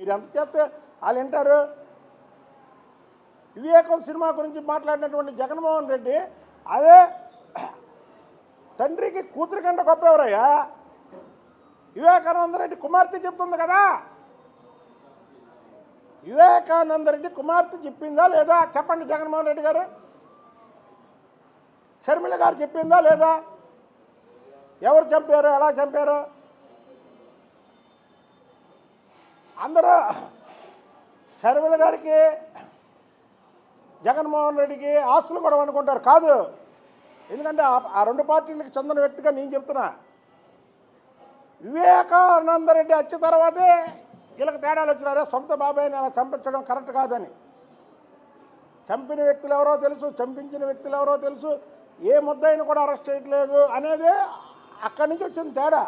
మీరు ఎంత చేస్తే వాళ్ళు వింటారు. వివేకం సినిమా గురించి మాట్లాడినటువంటి జగన్మోహన్ రెడ్డి అదే తండ్రికి కూతురి కంటే గొప్ప ఎవరయ్యా? వివేకానంద రెడ్డి కుమార్తె చెప్తుంది కదా. వివేకానంద రెడ్డి కుమార్తె చెప్పిందా లేదా చెప్పండి జగన్మోహన్ రెడ్డి గారు. షర్మిల గారు చెప్పిందా లేదా? ఎవరు చంపారు, ఎలా చంపారు? అందరూ షర్మిల గారికి జగన్మోహన్ రెడ్డికి ఆస్తులు కూడా అనుకుంటారు. కాదు, ఎందుకంటే ఆ రెండు పార్టీలకు చెందిన వ్యక్తిగా నేను చెప్తున్నా. వివేకానంద రెడ్డి వచ్చిన తర్వాతే వీళ్ళకి తేడాలు వచ్చినారే. సొంత బాబాయ్ని అలా చంపించడం కరెక్ట్ కాదని. చంపిన వ్యక్తులు ఎవరో తెలుసు, చంపించిన వ్యక్తులు ఎవరో తెలుసు, ఏ ముద్దాయిని కూడా అరెస్ట్ చేయట్లేదు అనేది అక్కడి నుంచి వచ్చిన తేడా.